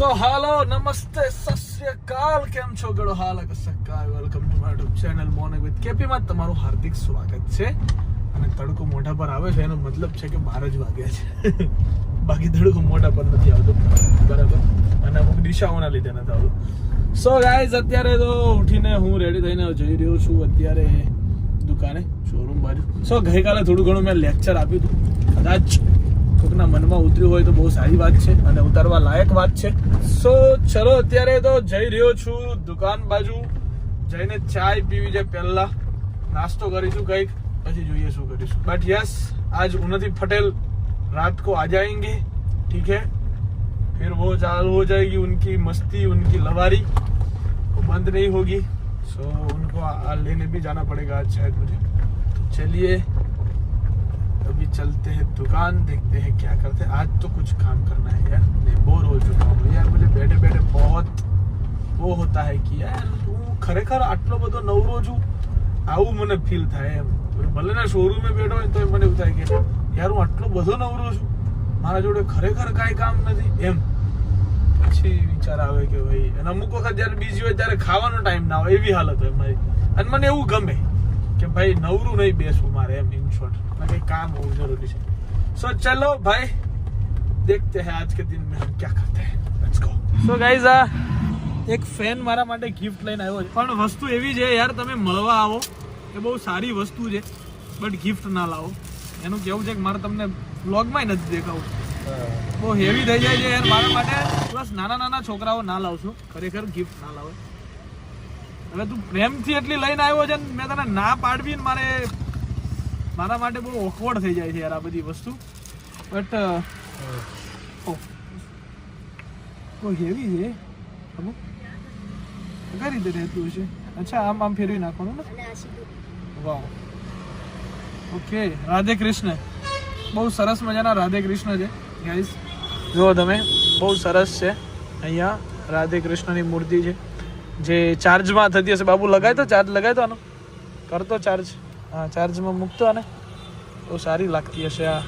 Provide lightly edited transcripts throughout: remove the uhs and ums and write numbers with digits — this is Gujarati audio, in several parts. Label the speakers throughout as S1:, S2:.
S1: સો હાલો નમસ્તે સત શ્રી અકાલ, કેમ છો ગળો હાલ સક્કા, welcome to my YouTube channel morning with KP માં તમારું હાર્દિક સ્વાગત છે. અને તડકો મોઢા પર આવે છે એનો મતલબ છે કે 12 જ વાગ્યા છે. બાકી તડકો મોઢા પર નથી આવતો, બરાબર, અને અમુક દિશાઓના લીધે નથી આવતો. સો ગાઈઝ અત્યારે તો ઉઠીને હું રેડી થઈને જઈ રહ્યો છું અત્યારે દુકાને, શોરૂમ બાજુ. સો ગઈકાલે થોડું ઘણું મેં લેક્ચર આપ્યું હતું, કદાચ કોકના મનમાં ઉતર્યું હોય તો બહુ સારી વાત છે અને ઉતારવા લાયક વાત છે. સો ચલો અત્યારે તો જઈ રહ્યો છું દુકાન બાજુ, જઈને ચાય પીવી છે, પહેલા નાસ્તો કરીશું કંઈક, પછી જોઈએ શું કરીશું. બટ યસ, आज उन्नति पटेल रात को आ जाएंगे, ठीक है, फिर वो चालू हो जाएगी उनकी मस्ती, उनकी लवारी, वो बंद नहीं होगी. सो उनको लेने भी जाना पड़ेगा आज शायद मुझे. तो चलिए अभी चलते हैं दुकान, देखते हैं क्या करते हैं. आज तो कुछ काम करना है यार, मैं बोर हो चुका हूँ यार. मुझे बैठे बैठे बहुत वो होता है कि यार હું ખરેખર આટલો બધો નવરો છું, આવું મને ફીલ થાય એમ. ભલે ના શોરૂમે બેઠો હોય તો મને એવું થાય કે યાર હું આટલો બધો નવરો છું, મારા જોડે ખરેખર કાંઈ કામ નથી એમ. પછી વિચાર આવે કે ભાઈ, અને અમુક વખત જયારે બીજી હોય ત્યારે ખાવાનો ટાઈમ ના હોય, એવી હાલત હોય મારી. અને મને એવું ગમે કે ભાઈ નવરું નહીં બેસવું મારે એમ, ઇન શોર્ટ કંઈ કામ હોવું જરૂરી છે. સો ચલો ભાઈ, દેખતે હૈ આજ કે દિન મેં હમ ક્યા કરતે હૈ. Let's go. સો ગાઈઝ, આ એક ફેન મારા માટે ગિફ્ટ લઈને આવ્યો છે, પણ વસ્તુ એવી છે યાર, તમે મળવા આવો એ બહુ સારી વસ્તુ છે, બટ ગિફ્ટ ના લાવો. એનું કેવું છે કે મારે તમને વ્લોગમાં નથી દેખાવું, બહુ હેવી થઈ જાય છે યાર મારા માટે. પ્લસ નાના નાના છોકરાઓ ના લાવશો, ખરેખર ગિફ્ટ ના લાવે. હવે તું પ્રેમથી એટલી લઈને આવ્યો છે ને, મેં તને ના પાડવી ને મારા માટે બહુ ઓકવર્ડ થઈ જાય છે યાર આ બધી વસ્તુ. બટ બહુ હેવી છે અમુક, કઈ રીતે રહેતું હશે. અચ્છા, આમ ફેરવી નાખવાનું ને. વાવ, ઓકે. રાધે કૃષ્ણ, બહુ સરસ મજાના રાધે કૃષ્ણ છે ગાઈસ, જુઓ તમે, બહુ સરસ છે. અહીંયા રાધે કૃષ્ણની મૂર્તિ છે જે ચાર્જમાં થતી હશે. બાબુ લગાય તો, ચાર્જ લગાય તો આનો, કરતો ચાર્જ. હા, ચાર્જમાં મૂકતો, આને બહુ સારી લાગતી હશે. આ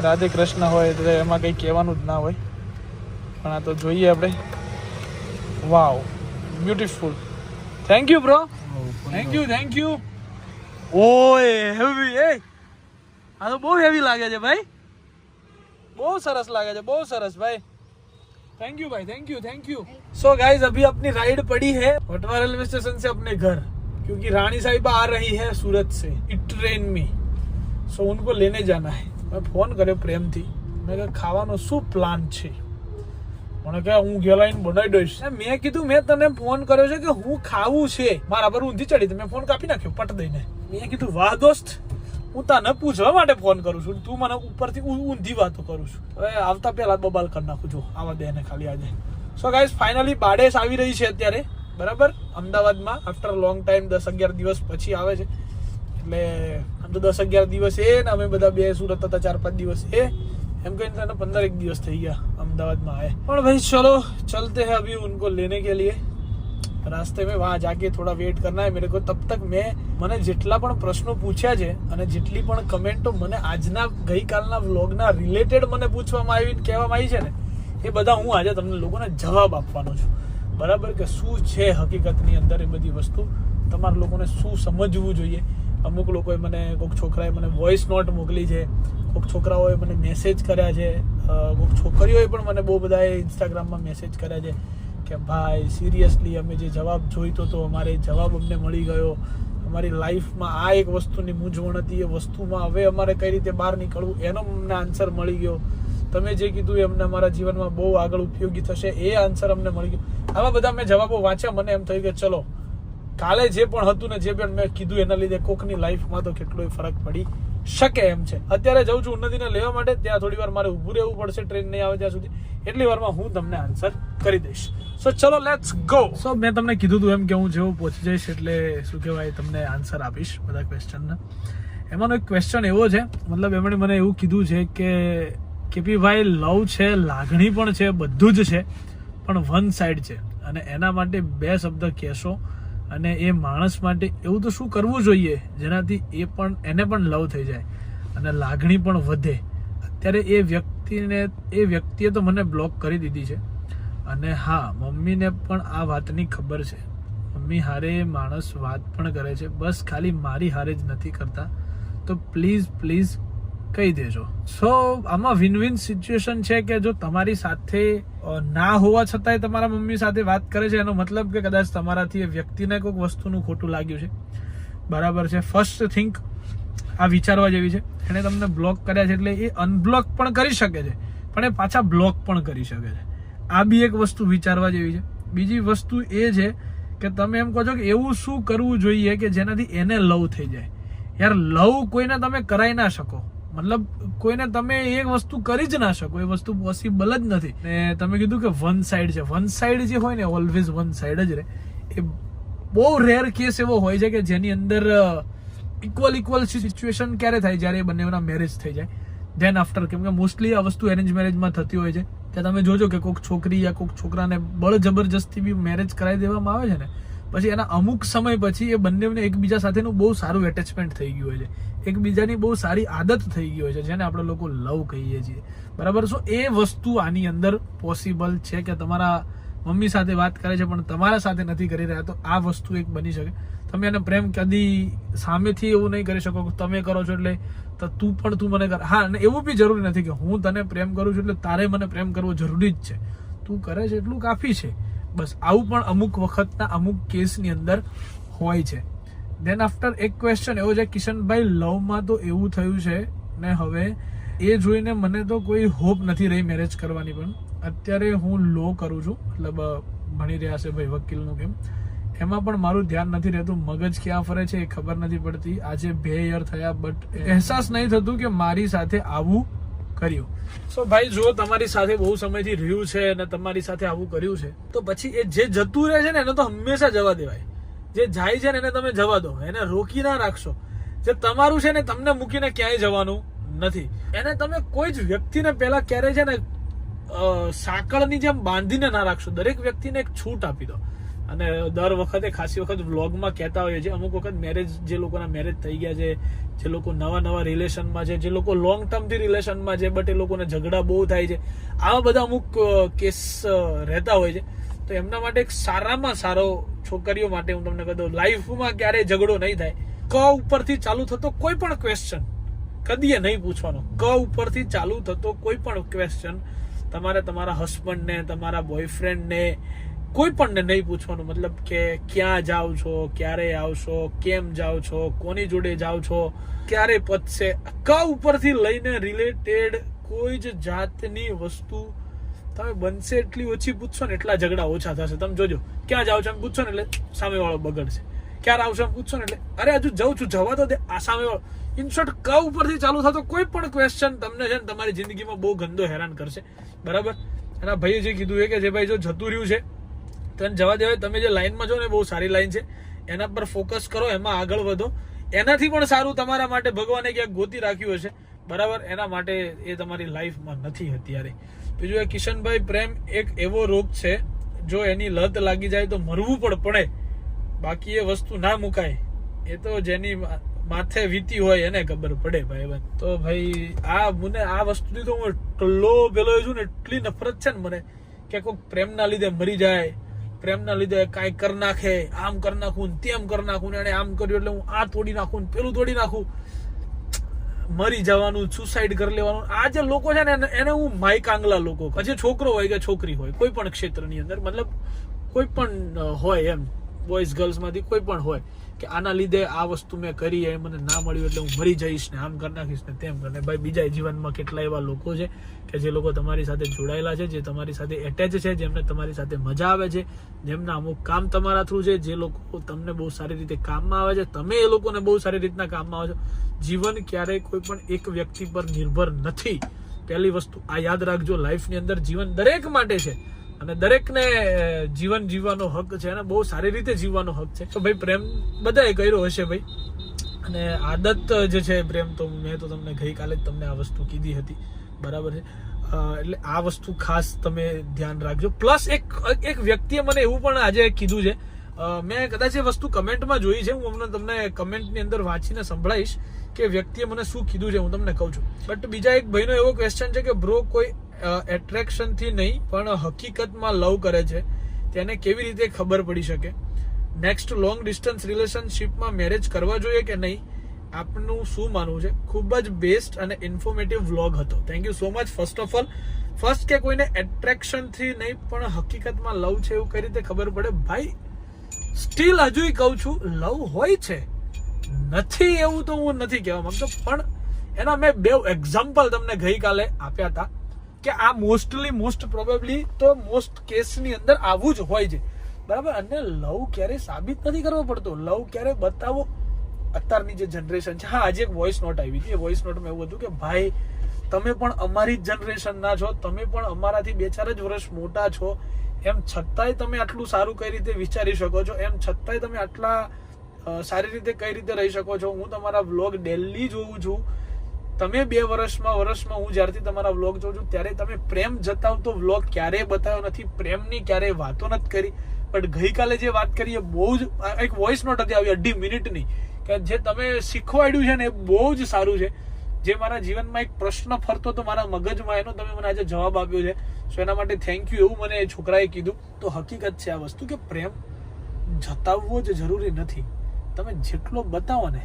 S1: રાધે કૃષ્ણ હોય એટલે એમાં કંઈ કહેવાનું જ ના હોય, પણ આ તો જોઈએ આપણે. Wow, beautiful. Thank you bro, thank you. ઓય હેવી, એ આ તો બહુ હેવી લાગે છે ભાઈ, બહુ સરસ લાગે છે, બહુ સરસ ભાઈ. थैंक यू भाई, थैंक यू. सो गाइस, अभी अपनी राइड पड़ी है वटवा रेलवे स्टेशन से अपने घर, क्योंकि रानी साहिबा आ रही है सूरत से ट्रेन में. सो उनको लेने जाना है. मैं फोन કર્યો પ્રેમથી, મેં કહ્યું ખાવાનો શું પ્લાન છે. મને કહે હું ગેલાઈને બનાવી દઈશ. મેં કીધું મેં તને ફોન કર્યો છે કે હું ખાવું છે, મારા પર ઊંધી ચડી, મેં ફોન કાપી નાખ્યો પટ દઈને. મેં કીધું વાહ દોસ્ત, હું તને પૂછવા માટે ફોન કરું છું, તું મને ઉપરથી ઊંધી વાતો કરું છું. હવે આવતા પહેલા બબાલ કરી નાખું છું આવા બેને ખાલી આજે. સો ગાઈઝ, ફાઇનલી બાડેસ આવી રહી છે અત્યારે, બરાબર, અમદાવાદમાં આફ્ટર લોંગ ટાઈમ. 10-11 દિવસ પછી આવે છે. એટલે આમ તો 10-11 દિવસ એ ને અમે બધા બે સુરત હતા 4-5 દિવસ એ, એમ कहीं 15-1 દિવસ થઈ ગયા अहमदाबाद में आए. और भाई चलो चलते हैं अभी उनको लेने के लिए. रास्ते में वहाँ जाके थोड़ा वेट करना है मेरे को. तब तक મને જેટલા પણ પ્રશ્નો પૂછ્યા છે અને જેટલી પણ કમેન્ટો મને આજના ગઈકાલના વ્લોગના રિલેટેડ મને પૂછવામાં આવી, કહેવામાં આવી છે ને, એ બધા હું આજે તમને લોકોને જવાબ આપવાનો છું, બરાબર, કે શું છે હકીકતની અંદર એ બધી વસ્તુ, તમારા લોકોને શું સમજવું જોઈએ. અમુક લોકોએ મને, કોઈક છોકરાએ મને વોઇસ નોટ મોકલી છે, કોઈક છોકરાઓએ મને મેસેજ કર્યા છે, કોઈક છોકરીઓએ પણ મને બહુ બધાએ ઇન્સ્ટાગ્રામમાં મેસેજ કર્યા છે કે ભાઈ સિરિયસલી અમે જે જવાબ જોઈતો હતો અમારે જવાબ અમને મળી ગયો. અમારી લાઈફમાં આ એક વસ્તુની મૂંઝવણ હતી, એ વસ્તુમાં હવે અમારે કઈ રીતે બહાર નીકળવું એનો અમને આન્સર મળી ગયો. તમે જે કીધું એ અમને અમારા જીવનમાં બહુ આગળ ઉપયોગી થશે, એ આન્સર અમને મળી ગયો. આવા બધા મેં જવાબો વાંચ્યા, મને એમ થયું કે ચલો કાલે જે પણ હતું ને, જે પણ મેં કીધું એના લીધે કોકની લાઈફમાં તો કેટલોય ફરક પડી શકે એમ છે. અત્યારે જઉં છું ઉન્નતિને લેવા માટે, ત્યાં થોડી વાર મારે ઊભું રહેવું પડશે, ટ્રેન નહીં આવે ત્યાં સુધી. એટલી વારમાં હું તમને આન્સર કરી દઈશ. સો ચલો લેટ્સ ગો. સો મેં તમને કીધું હતું એમ કે હું જેવું પહોંચી જઈશ એટલે શું કહેવાય તમને આન્સર આપીશ બધા ક્વેશ્ચનના. એમાંનો એક ક્વેશ્ચન એવો છે, મતલબ એમણે મને એવું કીધું છે કે કેપી ભાઈ લવ છે, લાગણી પણ છે, બધું જ છે, પણ વન સાઈડ છે, અને એના માટે 2 શબ્દ કહેશો અને એ માણસ માટે એવું તો શું કરવું જોઈએ જેનાથી એને પણ લવ થઈ જાય અને લાગણી પણ વધે. અત્યારે એ વ્યક્તિએ તો મને બ્લોક કરી દીધી છે, અને હા, મમ્મીને પણ આ વાતની ખબર છે. મમ્મી હારે માણસ વાત પણ કરે છે, બસ ખાલી મારી હારે જ નથી કરતા. તો પ્લીઝ કહી દેજો. સો આમાં વિન વિન સિચ્યુએશન છે કે જો તમારી સાથે ના હોવા છતાંય તમારા મમ્મી સાથે વાત કરે છે, એનો મતલબ કે કદાચ તમારાથી એ વ્યક્તિને કોઈક વસ્તુનું ખોટું લાગ્યું છે. બરાબર છે. ફર્સ્ટ થિંક આ વિચારવા જેવી છે. એને તમને બ્લોક કર્યા છે એટલે એ અનબ્લોક પણ કરી શકે છે, પણ એ પાછા બ્લોક પણ કરી શકે છે. આ બી એક વસ્તુ વિચારવા જેવી છે. બીજી વસ્તુ એ છે કે તમે એમ કહો છો કે એવું શું કરવું જોઈએ કે જેનાથી એને લવ થઈ જાય. યાર, લવ કોઈને તમે કરાઈ ના શકો, મતલબ કોઈને તમે એ વસ્તુ કરી જ ના શકો, એ વસ્તુ પોસિબલ જ નથી. ને તમે કીધું કે વન સાઈડ છે. વન સાઈડ જે હોય ને, ઓલવેઝ વન સાઈડ જ રહે. એ બહુ રેર કેસ એવો હોય છે કે જેની અંદર ઇક્વલ સિચ્યુએશન ક્યારે થાય, જ્યારે એ બંનેના મેરેજ થઈ જાય. ધેન આફ્ટર, કેમ કે મોસ્ટલી આ વસ્તુ એરેન્જ મેરેજમાં થતી હોય છે. કે તમે જોજો કે કોઈક છોકરી યા કોઈક છોકરાને બળ જબરજસ્તી બી મેરેજ કરાવી દેવામાં આવે છે ને, પછી એના અમુક સમય પછી એ બંનેને એકબીજા સાથેનું બહુ સારું એટેચમેન્ટ થઈ ગયું હોય છે, એકબીજાની બહુ સારી આદત થઈ ગઈ હોય છે, જેને આપણે લોકો લવ કહીએ છીએ. બરાબર. સો એ વસ્તુ આની અંદર પોસિબલ છે કે તમારા મમ્મી સાથે વાત કરે છે પણ તમારા સાથે નથી કરી રહ્યા, તો આ વસ્તુ એક બની શકે. તમે એને પ્રેમ કદી સામેથી એવું નહીં કરી શકો કે તમે કરો છો એટલે તો તું મને કર. હા, અને એવું બી જરૂરી નથી કે હું તને પ્રેમ કરું છું એટલે તારે મને પ્રેમ કરવો જરૂરી જ છે. તું કરે છે એટલું કાફી છે. બસ આવું પણ અમુક વખતના અમુક કેસની અંદર હોય છે. ધેન આફ્ટર એક ક્વેશ્ચન એવો છે, કિશનભાઈ, લવમાં તો એવું થયું છે ને હવે એ જોઈને મને તો કોઈ હોપ નથી રહી મેરેજ કરવાની. પણ અત્યારે હું લો કરું છું, મતલબ ભણી રહ્યા છે ભાઈ વકીલનું, કેમ એમાં પણ મારું ધ્યાન નથી રહેતું. મગજ ક્યાં ફરે છે એ ખબર નથી પડતી. આજે 2 યર થયા બટ અહેસાસ નહીં થતું કે મારી સાથે આવું કર્યું. સો ભાઈ, જો તમારી સાથે બહુ સમયથી રહ્યું છે અને તમારી સાથે આવું કર્યું છે, તો પછી એ જે જતું રહે છે ને એને તો હંમેશા જવા દેવાય. જે જાય છે ને એને તમે જવા દો, એને રોકી ના રાખશો. જે તમારું છે ને તમને મૂકીને ક્યાંય જવાનું નથી. એને તમે કોઈ જ વ્યક્તિને પહેલા ક્યારે છે ને સાંકળની જેમ બાંધીને ના રાખશો. દરેક વ્યક્તિને એક છૂટ આપી દો. અને દર વખતે ખાસી વખત વ્લોગમાં કહેતા હોઈએ છીએ, અમુક વખત મેરેજ, જે લોકોના મેરેજ થઈ ગયા છે, જે લોકો નવા રિલેશનમાં છે, જે લોકો લોંગ ટર્મથી રિલેશનમાં છે બટ એ લોકોને ઝઘડા બહુ થાય છે, આવા બધા અમુક કેસ રહેતા હોય છે. તો એમના માટે એક સારામાં સારો, છોકરીઓ માટે હું તમને કહી દઉં, લાઈફમાં ક્યારેય ઝઘડો નહીં થાય. ક ઉપરથી ચાલુ થતો કોઈ પણ ક્વેશ્ચન કદીએ નહીં પૂછવાનો. ક ઉપરથી ચાલુ થતો કોઈ પણ ક્વેશ્ચન તમારે તમારા હસબન્ડને, તમારા બોયફ્રેન્ડને, કોઈ પણ નહીં પૂછવાનું. મતલબ કે ક્યાં જાઓ છો, ક્યારે આવશો, કેમ જાઓ છો, કોની જોડે જાઓ છો, ક્યારે પતશે, ક ઉપરથી લઈને રિલેટેડ કોઈ જ જાતની વસ્તુ તમે બનશે એટલી ઓછી પૂછશો ને એટલા ઝઘડા ઓછા થશે. તમે જોજો, ક્યાં જાઓ છો એમ પૂછશો ને એટલે સામેવાળો બગડશે. ક્યારે આવશો એમ પૂછશો ને એટલે અરે હજુ જઉં છું, જવા તો દે, આ સામેવાળો. ઇન શોર્ટ, ક ઉપરથી ચાલુ થતો કોઈ પણ ક્વેશ્ચન તમને છે ને તમારી જિંદગીમાં બહુ ગંદો હેરાન કરશે. બરાબર. એના ભાઈએ જે કીધું એ કે જે ભાઈ જો જતું રહ્યું છે તો જવા દેવાય. તમે જે લાઈનમાં છો ને બહુ સારી લાઈન છે, એના પર ફોકસ કરો, એમાં આગળ વધો. એનાથી પણ સારું તમારા માટે ભગવાને ક્યાંક ગોતી રાખ્યું હશે. બરાબર. એના માટે એ તમારી લાઈફમાં નથી અત્યારે. બીજું એ કિશનભાઈ, પ્રેમ એક એવો રોગ છે, જો એની લત લાગી જાય તો મરવું પણ પડે, બાકી એ વસ્તુ ના મુકાય. એ તો જેની માથે વીતી હોય એને ખબર પડે ભાઈ. તો ભાઈ મને આ વસ્તુથી તો હું એટલો પેલો છું ને, એટલી નફરત છે ને મને કે કોઈ પ્રેમના લીધે મરી જાય, પ્રેમના લીધે કાંઈ કરી નાખે, આમ કરી નાખું, તેમ કરી નાખું, એને આમ કર્યું એટલે હું આ તોડી નાખું, પેલું તોડી નાખું, મરી જવાનું, સુસાઇડ કરી લેવાનું. આ જે લોકો છે ને એને હું માઈ કાંગલા લોકો, પછી છોકરો હોય કે છોકરી હોય, કોઈ પણ ક્ષેત્રની અંદર, મતલબ કોઈ પણ હોય એમ, બોયઝ ગર્લ્સ માંથી કોઈ પણ હોય કે આના લીધે આ વસ્તુ મેં કરી, એ મને ના મળ્યું એટલે હું મરી જઈશ ને આમ કરી નાખીશ ને તેમ કરીને. ભાઈ, બીજા જીવનમાં કેટલા એવા લોકો છે કે જે લોકો તમારી સાથે જોડાયેલા છે, જે તમારી સાથે એટેચ છે, જેમને તમારી સાથે મજા આવે છે, જેમના અમુક કામ તમારા થ્રુ છે, જે લોકો તમને બહુ સારી રીતે કામમાં આવે છે, તમે એ લોકોને બહુ સારી રીતના કામમાં આવે છો. જીવન ક્યારેય કોઈ પણ એક વ્યક્તિ પર નિર્ભર નથી. પહેલી વસ્તુ આ યાદ રાખજો. લાઈફની અંદર જીવન દરેક માટે છે અને દરેકને જીવન જીવવાનો હક છે અને બહુ સારી રીતે જીવવાનો હક છે. તો ભાઈ, પ્રેમ બધાએ કર્યો હશે ભાઈ, અને આદત જે છે પ્રેમ, તો મેં તો તમને ગઈકાલે જ તમને આ વસ્તુ કીધી હતી. બરાબર છે. એટલે આ વસ્તુ ખાસ તમે ધ્યાન રાખજો. પ્લસ એક વ્યક્તિએ મને એવું પણ આજે કીધું છે, મેં કદાચ એ વસ્તુ કમેન્ટમાં જોઈ છે, હું તમને કમેન્ટની અંદર વાંચીને સંભળાઈશ કે વ્યક્તિએ મને શું કીધું છે, હું તમને કહું છું. બટ બીજા એક ભાઈનો એવો ક્વેશ્ચન છે કે બ્રો, કોઈ એટ્રેક્શન થી નહીં પણ હકીકતમાં લવ કરે છે તેને કેવી રીતે ખબર પડી શકે? નેક્સ્ટ લોંગ ડિસ્ટન્સ રિલેશનશિપમાં મેરેજ કરવા જોઈએ કે નહીં? આપનું શું માનવું છે? ખૂબ જ બેસ્ટ અને ઇન્ફોર્મેટિવ વ્લોગ હતો. Thank you so much. First કે કોઈને એટ્રેક્શન થી નહીં પણ હકીકતમાં લવ છે એવું કઈ રીતે ખબર પડે? ભાઈ સ્ટીલ હજુ કહું છું, લવ હોય છે, નથી એવું તો હું નથી કહેવા માંગતો, પણ એના મેં 2 એક્ઝામ્પલ તમને ગઈકાલે આપ્યા હતા કે આ મોસ્ટ પ્રોબેબલી તો મોસ્ટ કેસની અંદર આવું જ હોય છે, બરાબર. અને લવ ક્યારે સાબિત નથી કરવો પડતો, લવ ક્યારે બતાવો. અત્યારની જે જનરેશન છે, હા આજે એક વોઇસ નોટ આવી હતી, એ વોઇસ નોટમાં એવું હતું કે ભાઈ તમે પણ અમારી જ જનરેશનના છો, તમે પણ અમારાથી 2-4 જ વર્ષ મોટા છો, એમ છતાંય તમે આટલું સારું કઈ રીતે વિચારી શકો છો, એમ છતાંય તમે આટલા સારી રીતે કઈ રીતે રહી શકો છો. હું તમારા વ્લોગ ડેલી જોઉં છું, તમે 2 વર્ષમાં હું જ્યારથી તમારા વ્લોગ જોઉં છું ત્યારે તમે પ્રેમ જતાવતો વ્લોગ ક્યારેય બતાવ્યો નથી, પ્રેમની ક્યારેય વાતો નથી કરી. પણ ગઈકાલે જે વાત કરી એ બહુ જ, એક વોઇસ નોટ હતી આવી 2.5 મિનિટની, કે જે તમે શીખવાડ્યું છે ને એ બહુ જ સારું છે. જે મારા જીવનમાં એક પ્રશ્ન ફરતો હતો મારા મગજમાં, એનો તમે મને આજે જવાબ આપ્યો છે, સો એના માટે થેન્ક યુ. એવું મને એ છોકરાએ કીધું. તો હકીકત છે આ વસ્તુ કે પ્રેમ જતાવવો જ જરૂરી નથી. તમે જેટલો બતાવો ને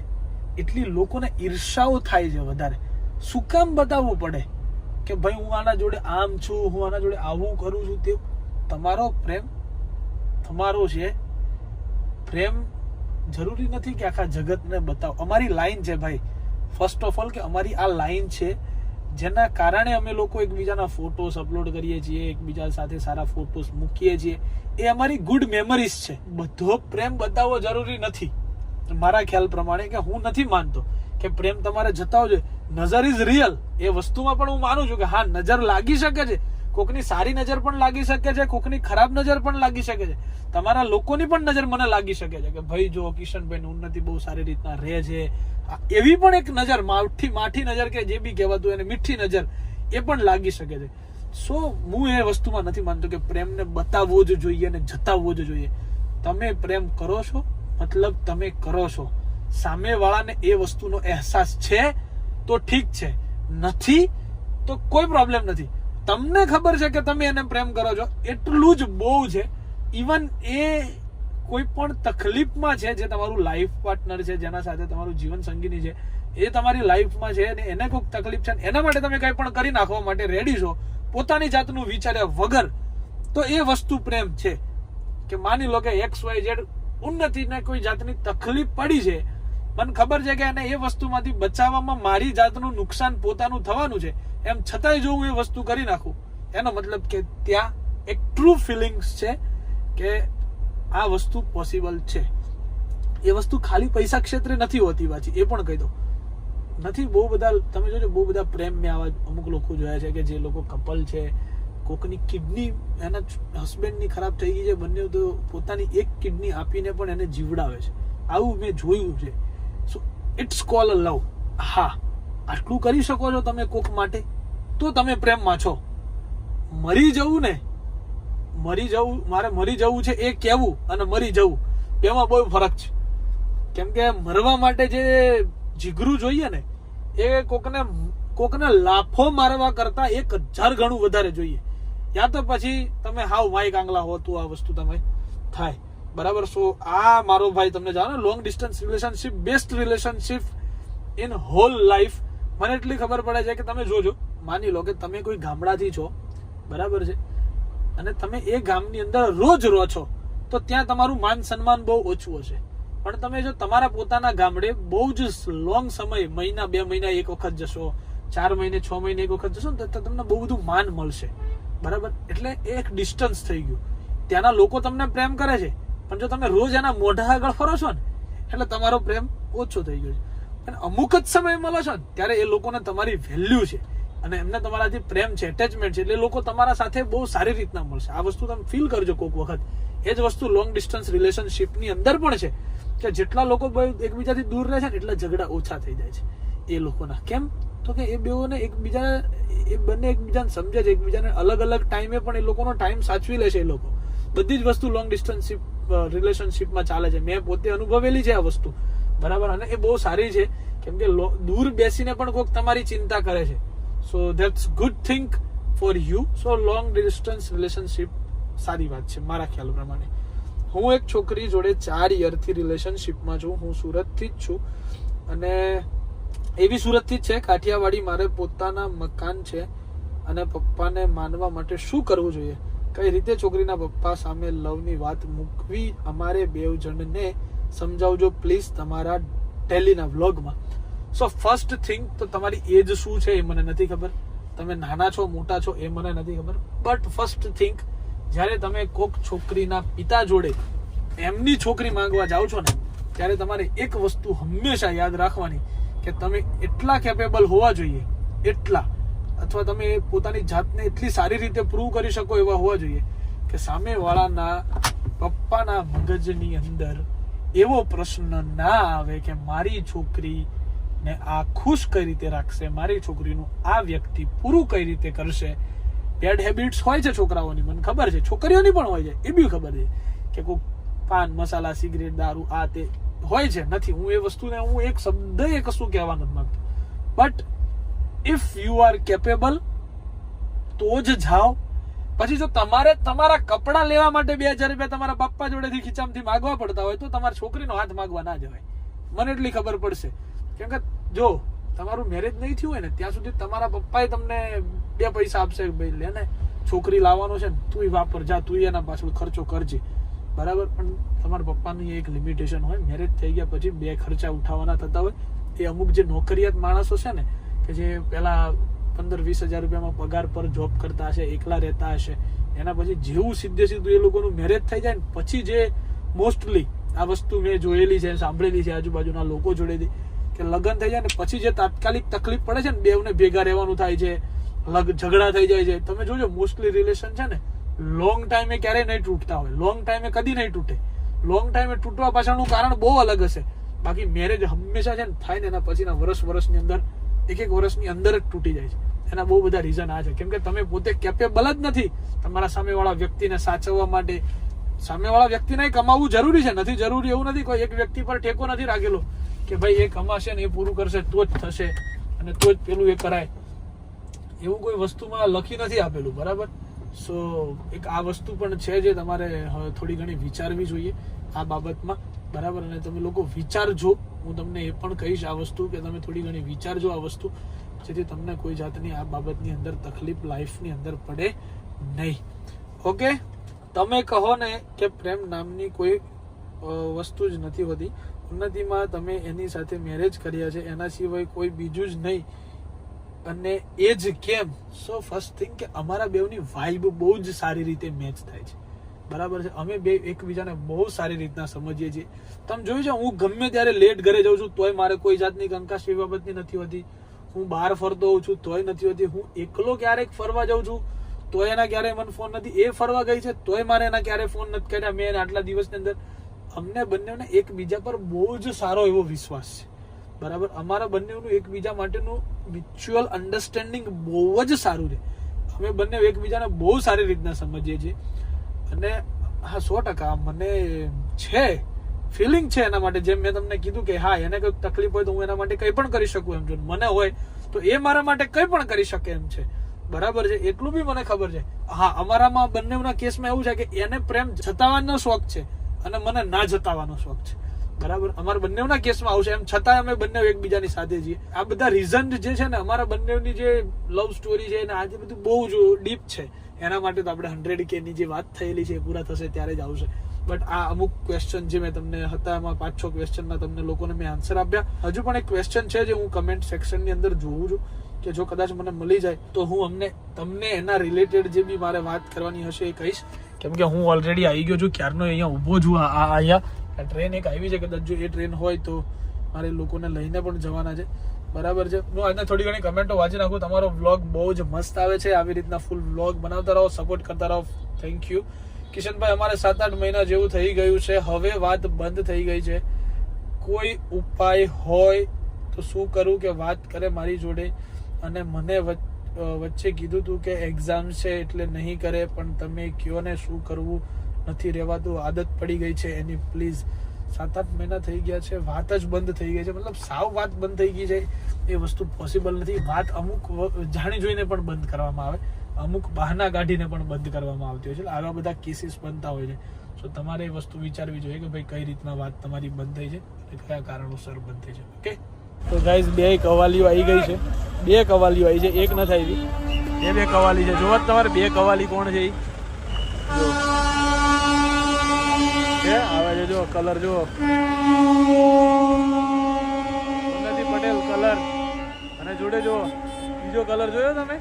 S1: એટલી લોકોને ઈર્ષાઓ થાય છે વધારે. શું કામ બતાવવું પડે કે ભાઈ હું આના જોડે આમ છું, હું આના જોડે આવું કરું છું? તે તમારો પ્રેમ તમારો છે. પ્રેમ જરૂરી નથી કે આખા જગતને બતાવો. અમારી લાઈન છે ભાઈ, ફર્સ્ટ ઓફ ઓલ કે અમારી આ લાઈન છે જેના કારણે અમે લોકો એકબીજાના ફોટોસ અપલોડ કરીએ છીએ, એકબીજા સાથે સારા ફોટોસ મૂકીએ છીએ. એ અમારી ગુડ મેમરીઝ છે. બધો પ્રેમ બતાવવો જરૂરી નથી મારા ખ્યાલ પ્રમાણે. કે હું નથી માનતો કે પ્રેમ તમારે જતાવવો જોઈએ. નજર ઇઝ રિયલ, એ વસ્તુમાં પણ હું માનું છું કે હા નજર લાગી શકે છે, કોકની સારી નજર પણ લાગી શકે છે, કોકની ખરાબ નજર પણ લાગી શકે છે, તમારા લોકોની પણ નજર મને લાગી શકે છે કે ભાઈ જો કિશનભાઈની ઉન્નતિ બહુ સારી રીતના રહે છે, એવી પણ એક નજર, માઠી નજર કે જે બી કહેવાતું એને મીઠી નજર, એ પણ લાગી શકે છે. સો હું એ વસ્તુમાં નથી માનતો કે પ્રેમને બતાવવો જ જોઈએ ને જતાવવો જ જોઈએ. તમે પ્રેમ કરો છો મતલબ તમે કરો છો, સામેવાળાને એ વસ્તુનો અહેસાસ છે તો ઠીક છે, નથી તો કોઈ પ્રોબ્લેમ નથી. તમને ખબર છે કે તમે એને પ્રેમ કરો છો એટલું જ બહુ છે. ઇવન એ કોઈ પણ તકલીફમાં છે, જે તમારું લાઈફ પાર્ટનર છે, જેના સાથે તમારું જીવન સંગીની છે, એ તમારી લાઈફમાં છે અને એને કોઈક તકલીફ છે, એના માટે તમે કંઈ પણ કરી નાખવા માટે રેડી છો પોતાની જાતનું વિચાર્યા વગર, તો એ વસ્તુ પ્રેમ છે. કે માની લો કે XYZ ઉન્નતિને કોઈ જાતની તકલીફ પડી છે, મને ખબર છે કે એને એ વસ્તુમાંથી બચાવવામાં મારી જાતનું નુકસાન પોતાનું થવાનું છે, એમ છતાંય જો હું એ વસ્તુ કરી નાખું, એનો મતલબ કે ત્યાં એક ટ્રુ ફિલિંગ્સ છે કે આ વસ્તુ પોસિબલ છે. એ વસ્તુ ખાલી પૈસા ક્ષેત્રે નથી હોતી પાછી, એ પણ કહી દો. નથી બહુ બધા તમે જોજો, બહુ બધા પ્રેમ મેં આવા અમુક લોકો જોયા છે કે જે લોકો કપલ છે, કોકની કિડની એના હસબન્ડની ખરાબ થઈ ગઈ છે, બંને તો પોતાની એક કિડની આપીને પણ એને જીવડાવે છે. આવું મેં જોયું છે. સો ઇટ્સ કોલ અ લવ. હા, આટલું કરી શકો છો તમે કોક માટે તો તમે પ્રેમમાં છો. મરી જવું ને, મારે મરી જવું છે એ કહેવું અને મરી જવું એમાં બહુ ફરક છે. કેમ કે મરવા માટે જે જીગરું જોઈએ ને, એ કોકને લાફો મારવા કરતા 1000 ગણું વધારે જોઈએ. યા તો પછી તમે હાવ માઈ કાંગલા હો તો આ વસ્તુ તમે થાય, બરાબર. સો આ મારો ભાઈ તમને જાણો, long distance relationship best relationship in hall life. મને એટલી ખબર પડે છે કે તમે જોજો, માની લો કે તમે કોઈ ગામડાથી છો, બરાબર છે, અને તમે એ ગામની અંદર રોજ રહો છો, તો ત્યાં તમારું માન સન્માન બહુ ઓછું હશે. પણ તમે જો તમારા પોતાના ગામડે બહુ જ લોંગ સમય, મહિના 2 મહિના એક વખત જશો, 4 મહિને 6 મહિને એક વખત જશો ને, તો તમને બહુ બધું માન મળશે, બરાબર. એટલે એ એક ડિસ્ટન્સ થઈ ગયું. ત્યાંના લોકો તમને પ્રેમ કરે છે, પણ જો તમે રોજ એના મોઢા આગળ ફરો છો ને, એટલે તમારો પ્રેમ ઓછો થઈ ગયો છે. અને અમુક જ સમય મળો છો ને ત્યારે એ લોકોને તમારી વેલ્યુ છે અને એમને તમારાથી પ્રેમ છે, એટેચમેન્ટ છે, એટલે લોકો તમારા સાથે બહુ સારી રીતના મળશે. આ વસ્તુ તમે ફીલ કરજો કોઈક વખત. એ જ વસ્તુ લોંગ ડિસ્ટન્સ રિલેશનશિપની અંદર પણ છે કે જેટલા લોકો એકબીજાથી દૂર રહે છે ને એટલા ઝઘડા ઓછા થઈ જાય છે એ લોકોના. કેમ તો કે એ બંને એકબીજાને સમજે છે, એકબીજાને અલગ અલગ ટાઈમે પણ એ લોકોનો ટાઈમ સાચવી લે છે. એ લોકો બધી જ વસ્તુ લોંગ ડિસ્ટન્સ રિલેશનશિપમાં ચાલે છે. મેં પોતે અનુભવેલી છે આ વસ્તુ, બરાબર. અને એ બહુ સારી છે કેમ કે દૂર બેસીને પણ કોઈક તમારી ચિંતા કરે છે. સો that's good thing for you. So long distance relationship સારી વાત છે મારા ખ્યાલ પ્રમાણે. હું એક છોકરી જોડે 4 યરથી રિલેશનશિપમાં છું. હું સુરતથી જ છું અને એવી સુરતથી જ છે, કાઠિયાવાડી. મારે પોતાના મકાન છે અને પપ્પાને માનવા માટે શું કરવું જોઈએ? કઈ રીતે છોકરીના પપ્પા સામે લવની વાત મૂકવી? અમારે બેવ જણને સમજાવજો પ્લીઝ તમારા ડેલીના વ્લોગમાં. સો ફર્સ્ટ થિંગ તો તમારી એજ શું છે એ મને નથી ખબર. તમે નાના છો મોટા છો એ મને નથી ખબર. બટ ફર્સ્ટ થિંગ, જ્યારે તમે કોક છોકરીના પિતા જોડે એમની છોકરી માંગવા જાઓ છો ને, ત્યારે તમારે એક વસ્તુ હંમેશા યાદ રાખવાની કે તમે એટલા કેપેબલ હોવા જોઈએ, એટલા, અથવા તમે પોતાની જાતને એટલી સારી રીતે પ્રૂવ કરી શકો એવા હોવા જોઈએ કે સામેવાળાના પપ્પાના મગજની અંદર એવો પ્રશ્ન ના આવે કે મારી છોકરીને આ ખુશ કઈ રીતે રાખશે, મારી છોકરીનું આ વ્યક્તિ પૂરું કઈ રીતે કરશે. બેડ હેબિટ્સ હોય છે છોકરાઓની, મને ખબર છે, છોકરીઓની પણ હોય છે, એ બી ખબર છે કે કોઈ પાન મસાલા સિગરેટ દારૂ આ તે હોય છે. નથી, હું એ વસ્તુને હું એક શબ્દ એ કશું કહેવા નથી માંગતો. But if you are capable તો જ જાઓ. પછી જો તમારે તમારા કપડા લેવા માટે 2000 રૂપિયા તમારા પપ્પા જોડેથી ખીચામાંથી માગવા પડતા હોય તો તમારા છોકરીનો હાથ માગવા ના જવાય. મને એટલી ખબર પડશે. કેમ કે જો તમારું મેરેજ નહીં થયું હોય ને ત્યાં સુધી તમારા પપ્પાએ તમને 2 પૈસા આપશે, ભાઈ લે ને છોકરી લાવવાનો છે ને તું વાપર, જા તું એના પાછળ ખર્ચો કરજે, બરાબર. પણ તમારા પપ્પાની એક લિમિટેશન હોય. મેરેજ થઈ ગયા પછી 2 ખર્ચા ઉઠાવવાના થતા હોય. એ અમુક જે નોકરિયાત માણસો છે ને કે જે પેલા 15-20 હજાર રૂપિયામાં પગાર પર જોબ કરતા હશે, એકલા રહેતા હશે, એના પછી જેવું સીધું એ લોકોનું મેરેજ થઈ જાય ને પછી જે મોસ્ટલી આ વસ્તુ મેં જોયેલી છે, સાંભળેલી છે આજુબાજુના લોકો જોડેથી, કે લગ્ન થઈ જાય ને પછી જે તાત્કાલિક તકલીફ પડે છે ને, બેવને ભેગા રહેવાનું થાય છે, ઝઘડા થઈ જાય છે. તમે જોજો મોસ્ટલી રિલેશન છે ને લોંગ ટાઈમે ક્યારેય નહીં તૂટતા હોય. લોંગ ટાઈમે કદી નહીં તૂટે. લોંગ ટાઈમે તૂટવા પાછળનું કારણ બહુ અલગ હશે. બાકી મેરેજ હંમેશા છે ને થાય ને એના પછીના વર્ષની અંદર, 1 વર્ષની અંદર જ તૂટી જાય છે. એના બહુ બધા રીઝન આ છે. કેમ કે તમે પોતે કેપેબલ જ નથી તમારા સામેવાળા વ્યક્તિને સાચવવા માટે. સામેવાળા વ્યક્તિને કમાવવું જરૂરી છે, નથી જરૂરી એવું નથી. કોઈ એક વ્યક્તિ પર ટેકો નથી રાખેલો કે ભાઈ એ કમાશે ને એ પૂરું કરશે તો જ થશે અને તો જ પેલું એ કરાય, એવું કોઈ વસ્તુમાં લખી નથી આપેલું, બરાબર. સો એક આ વસ્તુ પણ છે જે તમારે થોડી ઘણી વિચારવી જોઈએ આ બાબતમાં, બરાબર. અને તમે લોકો વિચારજો. હું તમને એ પણ કહીશ આ વસ્તુ કે તમે થોડી ઘણી વિચારજો આ વસ્તુ, જેથી તમને કોઈ જાતની આ બાબતની અંદર તકલીફ લાઈફની અંદર પડે નહીં. ઓકે, તમે કહો ને કે પ્રેમ નામની કોઈ વસ્તુ જ નથી હોતી. ઉન્નતિમાં તમે એની સાથે મેરેજ કર્યા છે, એના સિવાય કોઈ બીજું જ નહીં, અને એ જ કેમ? સો ફર્સ્ટ થિંગ કે અમારા બેવની વાઇબ બહુ જ સારી રીતે મેચ થાય છે, બરાબર છે. અમે બે એકબીજાને બહુ સારી રીતના સમજીએ છીએ. તમે જોયું છે, હું ગમે ત્યારે લેટ ઘરે જાઉં છું તોય મારે કોઈ જાતની કંકાસ એ બાબતની નથી હોતી. હું બહાર ફરતો હોઉં છું તોય નથી હોતી. હું એકલો ક્યારેક ફરવા જાઉં છું તોય એના ક્યારેય મને ફોન નથી. એ ફરવા ગઈ છે તોય મારે એના ક્યારેય ફોન નથી કર્યા મેં એને આટલા દિવસની અંદર. અમને બંનેને એકબીજા પર બહુ જ સારો એવો વિશ્વાસ છે, બરાબર. અમારા બંનેનું એકબીજા માટેનું મ્યુચ્યુઅલ અન્ડરસ્ટેન્ડિંગ બહુ જ સારું છે. અમે બંને એકબીજાને બહુ સારી રીતના સમજીએ છીએ. અને હા 100% મને છે ફિલિંગ છે એના માટે. જેમ મેં તમને કીધું કે હા એને કંઈક તકલીફ હોય તો હું એના માટે કંઈ પણ કરી શકું એમ છું, મને હોય તો એ મારા માટે કંઈ પણ કરી શકે એમ છે, બરાબર છે. એટલું બી મને ખબર છે. હા, અમારામાં બંનેના કેસમાં એવું છે કે એને પ્રેમ જતાવવાનો શોખ છે અને મને ના જતાવવાનો શોખ છે, બરાબર. અમારા બંનેના કેસમાં આવશે. એમ છતાં અમે બંને એકબીજાની સાથે છીએ. આ બધા રીઝન જે છે ને અમારા બંનેની જે લવ સ્ટોરી છે ને આજે બધું બહુ જ ડીપ છે. એના માટે તો આપણે 100K ની જે વાત થયેલી છે એ પૂરા થશે ત્યારે જ આવશે. બટ આ અમુક ક્વેશ્ચન જે મેં તમને હતા એમાં 5-6 ક્વેશ્ચનના તમને લોકોને મેં આન્સર આપ્યા. હજુ પણ એક ક્વેશ્ચન છે જે હું કમેન્ટ સેક્શનની અંદર જોઉં છું કે જો કદાચ મને મળી જાય તો હું તમને એના રિલેટેડ જે બી મારે વાત કરવાની હશે એ કહીશ. કેમ કે હું ઓલરેડી આવી ગયો છું, ક્યારનો અહીંયા ઊભો છું. અહીંયા ટ્રેન એક આવી છે, કદાચ જો એ ટ્રેન હોય તો મારે લોકોને લઈને પણ જવાના છે, બરાબર છે. હું આજના થોડી ઘણી કમેન્ટો વાંચી નાખું. તમારો વ્લોગ બહુ જ મસ્ત આવે છે. આવી રીતના ફૂલ વ્લોગ બનાવતા રહો, સપોર્ટ કરતા રહો. Thank you Kishanbhai. અમારે 7-8 મહિના જેવું થઈ ગયું છે, હવે વાત બંધ થઈ ગઈ છે. કોઈ ઉપાય હોય તો શું કરું કે વાત કરે મારી જોડે, અને મને વચ્ચે કીધું હતું કે એક્ઝામ છે એટલે નહીં કરે, પણ તમે કયો ને શું કરવું નથી રહેવાતું, આદત પડી ગઈ છે એની. પ્લીઝ 7-8 મહિના થઈ ગયા છે, વાત જ બંધ થઈ ગઈ છે. મતલબ સાવ વાત બંધ થઈ ગઈ છે એ વસ્તુ પોસિબલ નથી. વાત અમુક જાણી જોઈને પણ બંધ કરવામાં આવે, અમુક બહાના કાઢીને પણ બંધ કરવામાં આવતી હોય છે. આવા બધા કેસીસ બનતા હોય છે. તો તમારે એ વસ્તુ વિચારવી જોઈએ કે ભાઈ કઈ રીતના વાત તમારી બંધ થઈ છે અને કયા કારણોસર બંધ થઈ છે. ઓકે, તો ગાઈઝ 2 કવાલીઓ આવી ગઈ છે. 2 કવાલીઓ આવી છે, એક નથી આવી. બે કવાલી છે. જોવા તમારે 2 કવાલી કોણ છે? આવે છે જો કલર જો પટેલ કલર, અને જોડે જો બીજો કલર જોયો તમે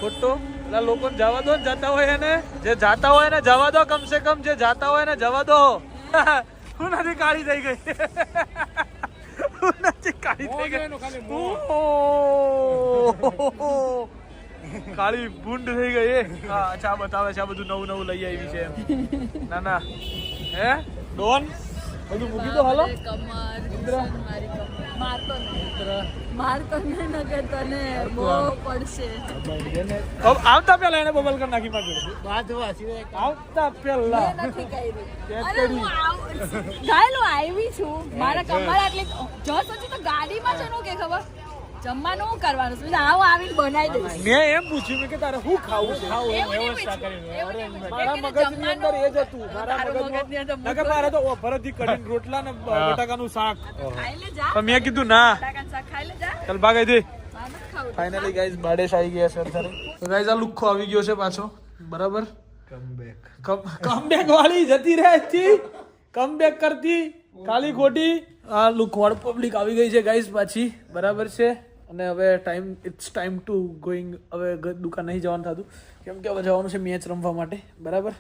S1: ખોટો. પેલા લોકો જવા દો ને, જતા હોય એને, જે જાતા હોય ને જવા દો, કમસે કમ જે જાતા હોય ને જવા દો. હું નથી કાળી થઈ ગઈ, હું નથી કાળી થઈ ગઈ, કાળી બુંડ થઈ ગઈ. હા અચ્છા, બતાવે છે આ બધું નવું નવું લઈ આવી છે. ના ના હે ડોન બધું મૂકી દો. હાલો આવતા પેલા એને બબલ કર નાખી મારજો. આવતા પેલા
S2: આવી છું, મારા કમર આટલી જસ હજી તો ગાડીમાં છે કે ખબર જમવાનું શું કરવાનું છે, આવું આવીને બનાવી દઈશ.
S1: મેં એમ પૂછ્યું કે તારે શું ખાવું છે, વ્યવસ્થા કરીને. મારા મગજની અંદર એ જ હતું, મારા મગજમાં મારે તો ભરતથી કઢીને રોટલા ને બટાકાનું શાક. મેં કીધું ના, ચાલ ભાગાઈ દે. ફાઇનલી ગાઈઝ બાડેશ આવી ગયા છે અત્યારે. તો ગાઈઝ આ લુખ્ખો આવી ગયો છે પાછો, બરાબર. કમબેક વાળી જતી રહે છે, કમબેક કરતી ખાલી ખોટી. આ લુખવાડ પબ્લિક આવી ગઈ છે ગાઈઝ પાછી, બરાબર છે. અને હવે ઇટ્સ ટાઈમ ટુ ગોઈંગ. હવે દુકાન નહીં જવાનું થતું, કેમ કે હવે જવાનું છે મેચ રમવા માટે, બરાબર.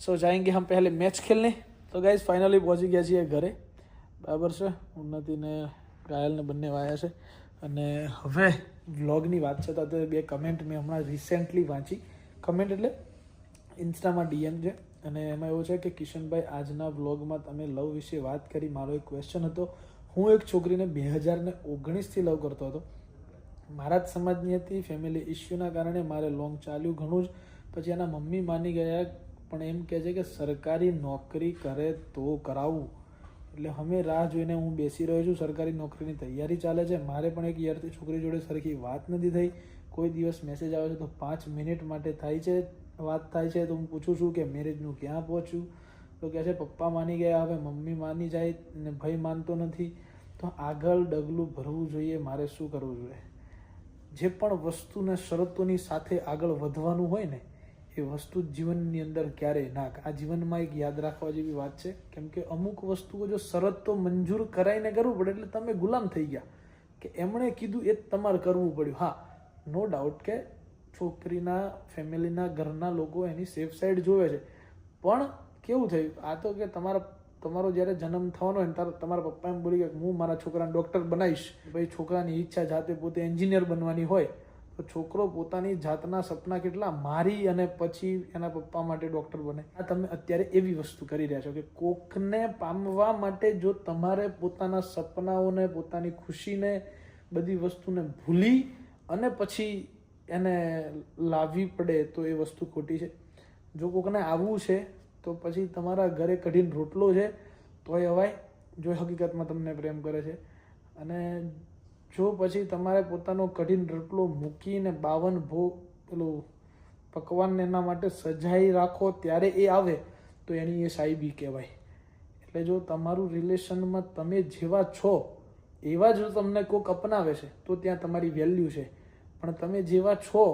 S1: સો જાएंगे हम पहले मैच खेलने. તો ગાઈઝ ફાઇનલી પહોંચી ગયા છીએ ઘરે, બરાબર છે. ઉન્નતિ ને ઘાયલ ને બંને વાયા છે. અને હવે વ્લોગની વાત છે તો અત્યારે 2 કમેન્ટ મેં હમણાં રિસેન્ટલી વાંચી. કમેન્ટ એટલે ઇન્સ્ટામાં ડીએમ છે, અને એમાં એવું છે કે કિશનભાઈ આજના વ્લોગમાં તમે લવ વિશે વાત કરી. મારો એક ક્વેશ્ચન હતો. હું એક છોકરીને 2019થી લવ કરતો હતો. મારા જ સમાજની હતી. ફેમિલી ઇસ્યુના કારણે મારે લોંગ ચાલ્યું ઘણું જ. પછી એના મમ્મી માની ગયા, પણ એમ કહે છે કે સરકારી નોકરી કરે તો કરાવવું. એટલે અમે રાહ જોઈને હું બેસી રહ્યો છું. સરકારી નોકરીની તૈયારી ચાલે છે. મારે પણ એક યરથી છોકરી જોડે સરખી વાત નથી થઈ. કોઈ દિવસ મેસેજ આવે છે તો 5 મિનિટ માટે થાય છે, વાત થાય છે. તો હું પૂછું છું કે મેરેજનું ક્યાં પહોંચ્યું? તો કહે છે પપ્પા માની ગયા, હવે મમ્મી માની જાય ને ભાઈ માનતો નથી. તો આગળ ડગલું ભરવું જોઈએ, મારે શું કરવું જોઈએ? જે પણ વસ્તુને શરતોની સાથે આગળ વધવાનું હોય ને, એ વસ્તુ જીવનની અંદર ક્યારેય ના. આ જીવનમાં એક યાદ રાખવા જેવી વાત છે, કેમ કે અમુક વસ્તુઓ જો શરતો મંજૂર કરાઈને કરવું પડે એટલે તમે ગુલામ થઈ ગયા, કે એમણે કીધું એ જ તમારે કરવું પડ્યું. હા, નો ડાઉટ કે છોકરીના ફેમિલીના ઘરના લોકો એની સેફ સાઈડ જોવે છે, પણ કેવું થયું આ તો કે તમારો જ્યારે જન્મ થવાનો હોય ને ત્યારે તમારા પપ્પા એમ બોલી ગયા હું મારા છોકરાને ડૉક્ટર બનાવીશ. ભાઈ છોકરાની ઈચ્છા જાતે પોતે એન્જિનિયર બનવાની હોય તો છોકરો પોતાની જાતના સપના કેટલા મારી અને પછી એના પપ્પા માટે ડૉક્ટર બને. આ તમે અત્યારે એવી વસ્તુ કરી રહ્યા છો કે કોકને પામવા માટે જો તમારે પોતાના સપનાઓને, પોતાની ખુશીને, બધી વસ્તુને ભૂલી અને પછી એને લાવવી પડે તો એ વસ્તુ ખોટી છે. જો કોકને આવવું છે તો પછી તમારા ઘરે કઢીને રોટલો છે તોય અવાય, જો હકીકતમાં તમને પ્રેમ કરે છે. અને જો પછી તમારે પોતાનો કઢીને રોટલો મૂકીને 52 ભોગ પેલું પકવાનને એના માટે સજાઈ રાખો ત્યારે એ આવે તો એની એ સાહેબી કહેવાય. એટલે જો તમારું રિલેશનમાં તમે જેવા છો એવા જો તમને કોઈક અપનાવે છે તો ત્યાં તમારી વેલ્યુ છે. પણ તમે જેવા છો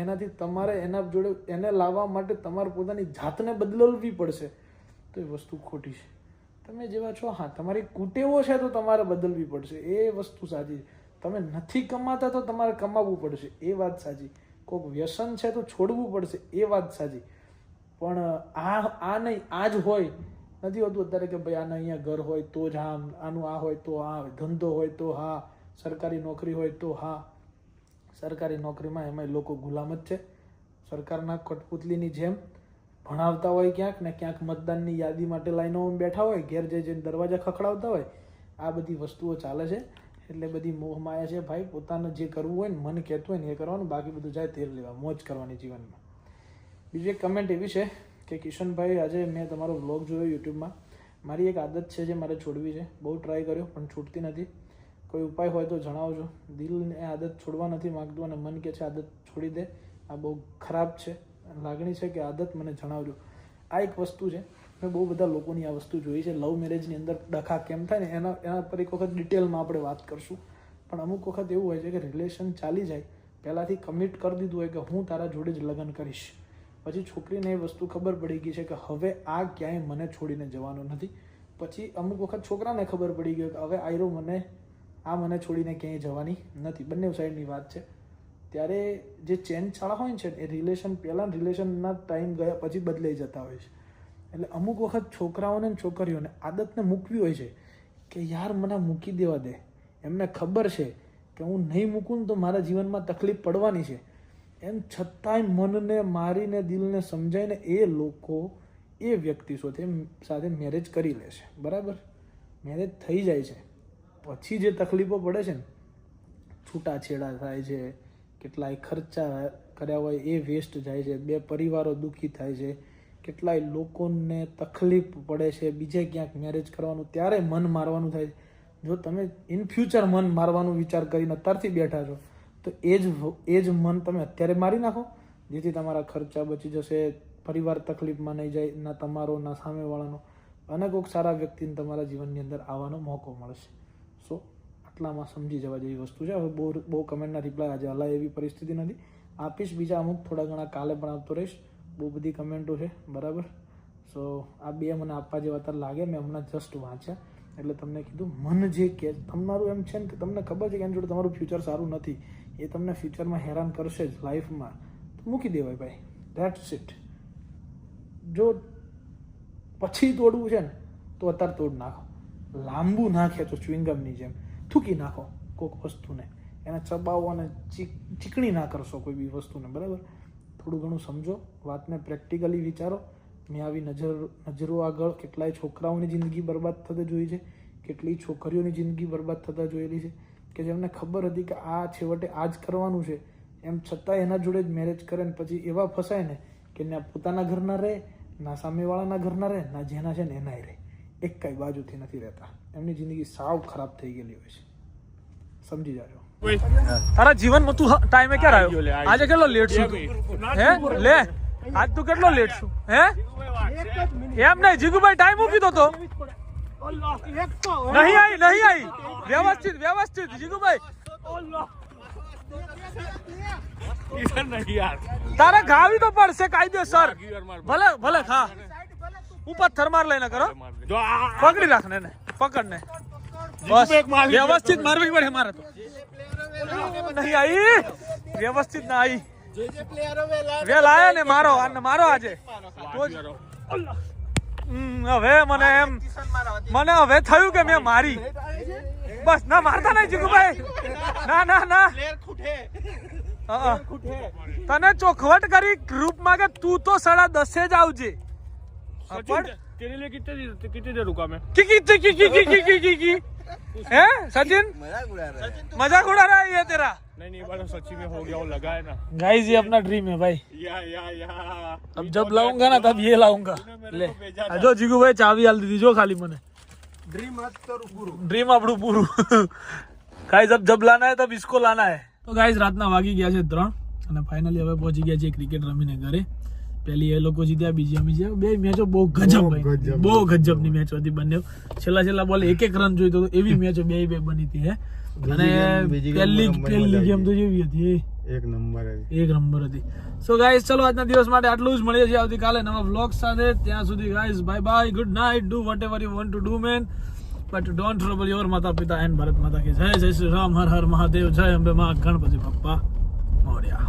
S1: એનાથી તમારે એના જોડે એને લાવવા માટે તમારે પોતાની જાતને બદલવી પડશે તો એ વસ્તુ ખોટી છે. તમે જેવા છો, હા તમારી કુટેવો છે તો તમારે બદલવી પડશે, એ વસ્તુ સાચી. તમે નથી કમાતા તો તમારે કમાવવું પડશે, એ વાત સાચી. કોઈક વ્યસન છે તો છોડવું પડશે, એ વાત સાચી. પણ આ નહીં, આ જ હોય નથી હોતું અત્યારે કે ભાઈ આને અહીંયા ઘર હોય તો જ હા, આનું આ હોય તો આ, ધંધો હોય તો હા, સરકારી નોકરી હોય તો હા. સરકારી નોકરીમાં એમાંય લોકો ગુલામ જ છે. સરકારના કઠપુતલીની જેમ ભણાવતા હોય ક્યાંક ને ક્યાંક મતદાનની યાદી માટે લાઈનોમાં બેઠા હોય, ઘેર જઈને દરવાજા ખખડાવતા હોય. આ બધી વસ્તુઓ ચાલે છે. એટલે બધી મોહ માયા છે ભાઈ. પોતાને જે કરવું હોય ને મન કહેતું હોય ને એ કરવાનું, બાકી બધું જાય તેલ લેવા, મોજ કરવાની જીવનમાં. બીજી એક કમેન્ટ એવી છે કે કિશનભાઈ આજે મેં તમારો વ્લોગ જોયો યુટ્યુબમાં. મારી એક આદત છે જે મારે છોડવી છે, બહુ ટ્રાય કર્યો પણ છૂટતી નથી. કોઈ ઉપાય હોય તો જણાવજો. દિલને આદત છોડવા નથી માગતું અને મન કે છે આદત છોડી દે. આ બહુ ખરાબ છે, લાગણી છે કે આદત, મને જણાવજો. આ એક વસ્તુ છે, મેં બહુ બધા લોકોની આ વસ્તુ જોઈ છે. લવ મેરેજની અંદર ડખા કેમ થાય ને એના પર એક વખત ડિટેલમાં આપણે વાત કરશું. પણ અમુક વખત એવું હોય છે કે રિલેશન ચાલી જાય, પહેલાંથી કમિટ કરી દીધું હોય કે હું તારા જોડે જ લગ્ન કરીશ, પછી છોકરીને એ વસ્તુ ખબર પડી ગઈ છે કે હવે આ ક્યાંય મને છોડીને જવાનો નથી. પછી અમુક વખત છોકરાને ખબર પડી ગઈ કે હવે આયરો મને છોડીને ક્યાંય જવાની નથી. બંને સાઈડની વાત છે. ત્યારે જે ચેન ચાળા હોય છે એ રિલેશન પહેલાં રિલેશનના ટાઈમ ગયા પછી બદલાઈ જતા હોય છે. એટલે અમુક વખત છોકરાઓને ને છોકરીઓને આદતને મૂકવી હોય છે કે યાર મને મૂકી દેવા દે. એમને ખબર છે કે હું નહીં મૂકું ને તો મારા જીવનમાં તકલીફ પડવાની છે. એમ છતાંય મનને મારીને દિલને સમજાઈને એ લોકો એ વ્યક્તિ સાથે મેરેજ કરી લે છે. બરાબર, મેરેજ થઈ જાય છે પછી જે તકલીફો પડે છે ને, છૂટાછેડા થાય છે, કેટલાય ખર્ચા કર્યા હોય એ વેસ્ટ જાય છે, બે પરિવારો દુઃખી થાય છે, કેટલાય લોકોને તકલીફ પડે છે, બીજે ક્યાંક મેરેજ કરવાનું ત્યારે મન મારવાનું થાય છે. જો તમે ઇન ફ્યુચર મન મારવાનું વિચાર કરીને અત્યારથી બેઠા છો તો એ જ મન તમે અત્યારે મારી નાખો, જેથી તમારા ખર્ચા બચી જશે, પરિવાર તકલીફમાં નહીં જાય, ના તમારો ના સામેવાળાનો, અને કોઈક સારા વ્યક્તિને તમારા જીવનની અંદર આવવાનો મોકો મળશે. સો આટલામાં સમજી જવા જેવી વસ્તુ છે. હવે બહુ કમેન્ટના રિપ્લાય આજે હલાય એવી પરિસ્થિતિ નથી, આપીશ બીજા અમુક થોડા ઘણા, કાલે પણ આપતો રહીશ. બહુ બધી કમેન્ટો છે. બરાબર, સો આ બે મને આપવા જેવા અત્યારે લાગે, મેં હમણાં જસ્ટ વાંચ્યા એટલે તમને કીધું. મન જે કે તમારું એમ છે ને કે તમને ખબર છે કે એની જોડે તમારું ફ્યુચર સારું નથી, એ તમને ફ્યુચરમાં હેરાન કરશે જ લાઈફમાં, તો મૂકી દેવાય ભાઈ, ધેટ્સ ઇટ. જો પછી તોડવું છે ને તો અત્યારે તોડ નાખો, લાંબુ નાખે તો ચ્યુઇંગમની જેમ થૂકી નાખો કોઈક વસ્તુને, એને ચબાવો અને ચીકણી ના કરશો કોઈ બી વસ્તુને. બરાબર, થોડું ઘણું સમજો વાતને, પ્રેક્ટિકલી વિચારો. મેં આવી નજરો આગળ કેટલાય છોકરાઓની જિંદગી બરબાદ થતા જોઈ છે, કેટલી છોકરીઓની જિંદગી બરબાદ થતા જોયેલી છે કે જેમને ખબર હતી કે આ છેવટે આ જ કરવાનું છે, એમ છતાં એના જોડે જ મેરેજ કરે ને પછી એવા ફસાય ને કે ના પોતાના ઘરના રહે, ના સામેવાળાના ઘરના રહે, ના જેના છે ને એનાય રહે, એક કઈ બાજુથી નથી રહેતા. એમની જિંદગી સાવ ખરાબ થઈ ગયેલી હોય છે. સમજી જાજો. તારા જીવનમાં તું ટાઈમે ક્યારે આવ્યો? આજે કેટલો લેટ છું તું? હે લે, આજ તું કેટલો લેટ છું? હે એમ નહીં જીગુભાઈ, ટાઈમ મૂકી દો તો. નહીં આવી વ્યવસ્થિત જીગુભાઈ. તારે ગાવી તો પડશે કાયદેસર. ભલે ખા, ઉપર થરમાર લઈને કરો, પકડી રાખ ને, પકડ ને, બસ વ્યવસ્થિત મારવી પડે મારે તો. નહીં આવી વ્યવસ્થિત ના આવી, વેલ આયા ને મારો આજે. હવે મને હવે થયું કે મેં મારી. બસ ના મારતા નહીં જીગુભાઈ, ના તને ચોખવટ કરી ગ્રુપમાં કે તું તો 10:30 જ આવજે.
S3: तेरे लिए कितने देर रुका मैं?
S1: हैं सचिन, मजाक उड़ा रहा है ये तेरा?
S3: नहीं बड़ा सच्ची में हो गया, वो लगा है ना.
S1: गाइस ये अपना ड्रीम है भाई.
S3: या
S1: अब जब लाऊंगा ना तब ये लाऊंगा. ले जो जीगू भाई चाबी हाल दी जो खाली મને. ड्रीम આપણું પૂરું. गाइस अब जब लाना है तब इसको लाना है. તો ગાઈઝ રાતના વાગી ગયા છે 3 અને ફાઇનલી હવે પહોંચી ગયા છે ક્રિકેટ રમીને ઘરે. પહેલી એ લોકો જીત્યા, બીજી અમે જીત્યા. બે મેચો બહુ ગજબની મેચ હતી બંને. છેલ્લા બોલે 1 રન જોઈતો હતો એવી મેચો બે બની હતી. હે અને પહેલી ગેમ તો જેવી હતી, એક નંબર હતી. સો ગાઈઝ ચલો આજના દિવસ માટે આટલું જ. મળીએ છીએ આવતીકાલે નવા વ્લોગ સાથે. ત્યાં સુધી guys bye bye, good night, do vote ever you want to do man, but don't trouble your માતા પિતા એન્ડ ભારત માતા કે જય શ્રી રામ, હર હર મહાદેવ, જય અંબે મા, ગણપતિ બપ્પા મોર્યા.